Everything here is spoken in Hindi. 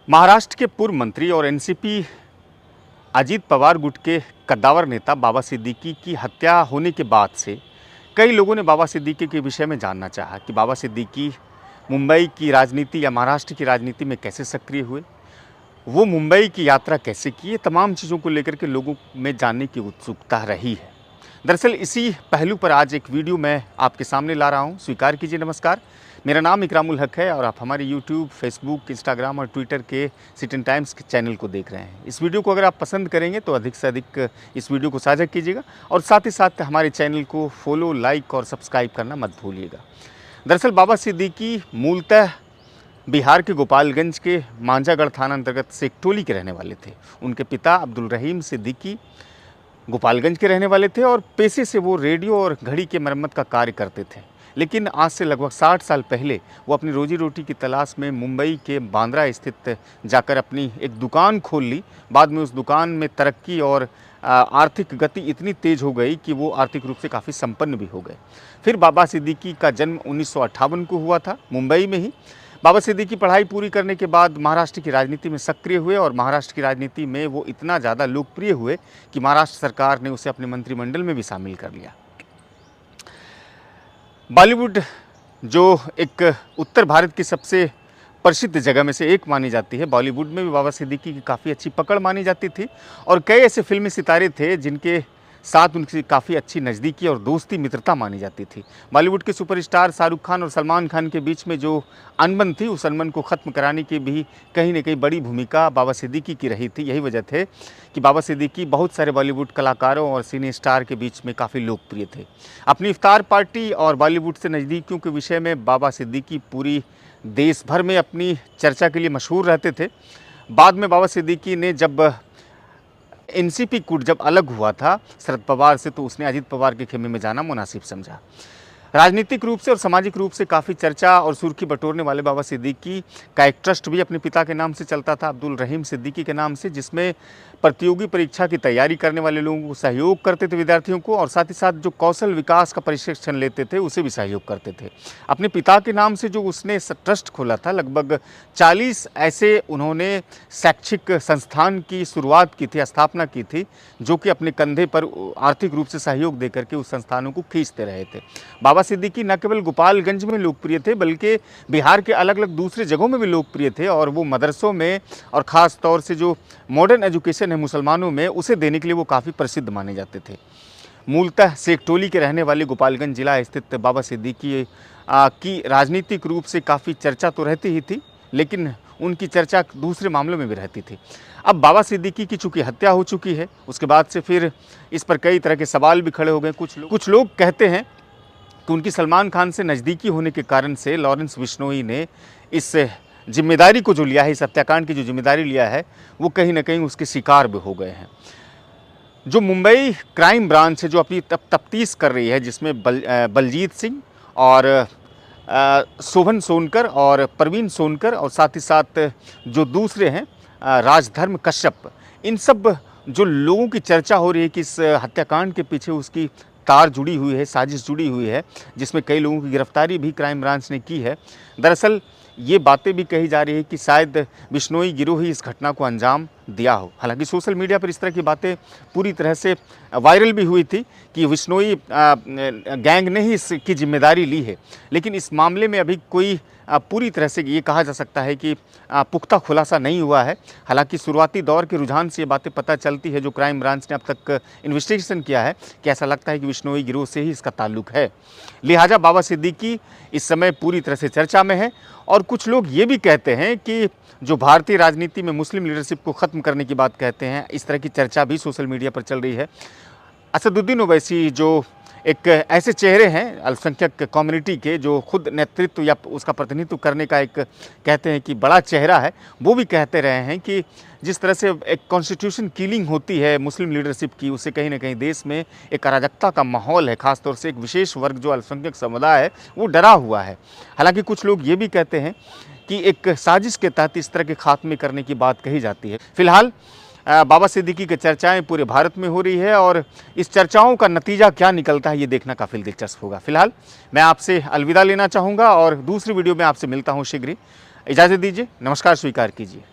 महाराष्ट्र के पूर्व मंत्री और एनसीपी अजीत पवार गुट के कद्दावर नेता बाबा सिद्दीकी की हत्या होने के बाद से कई लोगों ने बाबा सिद्दीकी के विषय में जानना चाहा कि बाबा सिद्दीकी मुंबई की राजनीति या महाराष्ट्र की राजनीति में कैसे सक्रिय हुए, वो मुंबई की यात्रा कैसे की। ये तमाम चीज़ों को लेकर के लोगों में जानने की उत्सुकता रही है। दरअसल इसी पहलू पर आज एक वीडियो मैं आपके सामने ला रहा हूँ। स्वीकार कीजिए। नमस्कार, मेरा नाम इकरामुल हक है और आप हमारे YouTube, Facebook, Instagram और Twitter के सिटी टाइम्स के चैनल को देख रहे हैं। इस वीडियो को अगर आप पसंद करेंगे तो अधिक से अधिक इस वीडियो को साझा कीजिएगा और साथ ही साथ हमारे चैनल को फॉलो, लाइक और सब्सक्राइब करना मत भूलिएगा। दरअसल बाबा सिद्दीकी मूलतः बिहार के गोपालगंज के मांझागढ़ थाना अंतर्गत सेकटोली के रहने वाले थे। उनके पिता अब्दुल रहीम सिद्दीकी गोपालगंज के रहने वाले थे और पेशे से वो रेडियो और घड़ी के मरम्मत का कार्य करते थे। लेकिन आज से लगभग 60 साल पहले वो अपनी रोजी रोटी की तलाश में मुंबई के बांद्रा स्थित जाकर अपनी एक दुकान खोल ली। बाद में उस दुकान में तरक्की और आर्थिक गति इतनी तेज़ हो गई कि वो आर्थिक रूप से काफ़ी संपन्न भी हो गए। फिर बाबा सिद्दीकी का जन्म 1958 को हुआ था मुंबई में ही। बाबा सिद्दीकी पढ़ाई पूरी करने के बाद महाराष्ट्र की राजनीति में सक्रिय हुए और महाराष्ट्र की राजनीति में वो इतना ज़्यादा लोकप्रिय हुए कि महाराष्ट्र सरकार ने उसे अपने मंत्रिमंडल में भी शामिल कर लिया। बॉलीवुड जो एक उत्तर भारत की सबसे प्रसिद्ध जगह में से एक मानी जाती है, बॉलीवुड में भी बाबा सिद्दीकी की काफ़ी अच्छी पकड़ मानी जाती थी और कई ऐसे फिल्मी सितारे थे जिनके साथ उनकी काफ़ी अच्छी नज़दीकी और दोस्ती मित्रता मानी जाती थी। बॉलीवुड के सुपरस्टार शाहरुख खान और सलमान खान के बीच में जो अनबन थी, उस अनबन को ख़त्म कराने की भी कहीं न कहीं बड़ी भूमिका बाबा सिद्दीकी की रही थी। यही वजह थे कि बाबा सिद्दीकी बहुत सारे बॉलीवुड कलाकारों और सिने स्टार के बीच में काफ़ी लोकप्रिय थे। अपनी इफ्तार पार्टी और बॉलीवुड से नज़दीकियों के विषय में बाबा सिद्दीकी पूरी देश भर में अपनी चर्चा के लिए मशहूर रहते थे। बाद में बाबा सिद्दीकी ने जब एनसीपी गुट जब अलग हुआ था शरद पवार से, तो उसने अजीत पवार के खेमे में जाना मुनासिब समझा। राजनीतिक रूप से और सामाजिक रूप से काफ़ी चर्चा और सुर्खी बटोरने वाले बाबा सिद्दीकी का एक ट्रस्ट भी अपने पिता के नाम से चलता था, अब्दुल रहीम सिद्दीकी के नाम से, जिसमें प्रतियोगी परीक्षा की तैयारी करने वाले लोगों को सहयोग करते थे, विद्यार्थियों को, और साथ ही साथ जो कौशल विकास का प्रशिक्षण लेते थे उसे भी सहयोग करते थे। अपने पिता के नाम से जो उसने ट्रस्ट खोला था, लगभग 40 ऐसे उन्होंने शैक्षिक संस्थान की शुरुआत की थी, स्थापना की थी, जो कि अपने कंधे पर आर्थिक रूप से सहयोग दे करके उस संस्थानों को खींचते रहे थे। बाबा सिद्दीकी न केवल गोपालगंज में लोकप्रिय थे बल्कि बिहार के अलग अलग दूसरे जगहों में भी लोकप्रिय थे और वो मदरसों में और ख़ास तौर से जो मॉडर्न एजुकेशन है मुसलमानों में, उसे देने के लिए वो काफ़ी प्रसिद्ध माने जाते थे। मूलतः सेकटोली के रहने वाले गोपालगंज जिला स्थित बाबा सिद्दीकी की राजनीतिक रूप से काफ़ी चर्चा तो रहती ही थी, लेकिन उनकी चर्चा दूसरे मामलों में भी रहती थी। अब बाबा सिद्दीकी की चूँकि हत्या हो चुकी है, उसके बाद से फिर इस पर कई तरह के सवाल भी खड़े हो गए। कुछ लोग कहते हैं कि उनकी सलमान खान से नज़दीकी होने के कारण से लॉरेंस बिश्नोई ने इस जिम्मेदारी को जो लिया है, इस हत्याकांड की जो जिम्मेदारी लिया है, वो कहीं ना कहीं उसके शिकार भी हो गए हैं। जो मुंबई क्राइम ब्रांच है जो अपनी तफ्तीश कर रही है, जिसमें बलजीत सिंह और शोभन सोनकर और प्रवीण सोनकर और साथ ही साथ जो दूसरे हैं राजधर्म कश्यप, इन सब जो लोगों की चर्चा हो रही है कि इस हत्याकांड के पीछे उसकी तार जुड़ी हुई है, साजिश जुड़ी हुई है, जिसमें कई लोगों की गिरफ्तारी भी क्राइम ब्रांच ने की है। दरअसल ये बातें भी कही जा रही है कि शायद बिश्नोई गिरोह ही इस घटना को अंजाम दिया हो। हालांकि सोशल मीडिया पर इस तरह की बातें पूरी तरह से वायरल भी हुई थी कि बिश्नोई गैंग ने ही इसकी जिम्मेदारी ली है, लेकिन इस मामले में अभी कोई पूरी तरह से ये कहा जा सकता है कि पुख्ता खुलासा नहीं हुआ है। हालांकि शुरुआती दौर के रुझान से ये बातें पता चलती है, जो क्राइम ब्रांच ने अब तक इन्वेस्टिगेशन किया है, कि ऐसा लगता है कि बिश्नोई गिरोह से ही इसका ताल्लुक है। लिहाजा बाबा सिद्दीकी इस समय पूरी तरह से चर्चा में है और कुछ लोग ये भी कहते हैं कि जो भारतीय राजनीति में मुस्लिम लीडरशिप को ख़त्म करने की बात कहते हैं, इस तरह की चर्चा भी सोशल मीडिया पर चल रही है। असदुद्दीन ओवैसी जो एक ऐसे चेहरे हैं अल्पसंख्यक कम्युनिटी के, जो खुद नेतृत्व या उसका प्रतिनिधित्व करने का एक कहते हैं कि बड़ा चेहरा है, वो भी कहते रहे हैं कि जिस तरह से एक कॉन्स्टिट्यूशन किलिंग होती है मुस्लिम लीडरशिप की, उससे कहीं ना कहीं देश में एक अराजकता का माहौल है, खासतौर से एक विशेष वर्ग जो अल्पसंख्यक समुदाय है वो डरा हुआ है। हालांकि कुछ लोग ये भी कहते हैं कि एक साजिश के तहत इस तरह के खात्मे करने की बात कही जाती है। फिलहाल बाबा सिद्दीकी की चर्चाएं पूरे भारत में हो रही है और इस चर्चाओं का नतीजा क्या निकलता है ये देखना काफ़ी दिलचस्प होगा। फिलहाल मैं आपसे अलविदा लेना चाहूँगा और दूसरी वीडियो में आपसे मिलता हूँ शीघ्र ही। इजाज़त दीजिए। नमस्कार, स्वीकार कीजिए।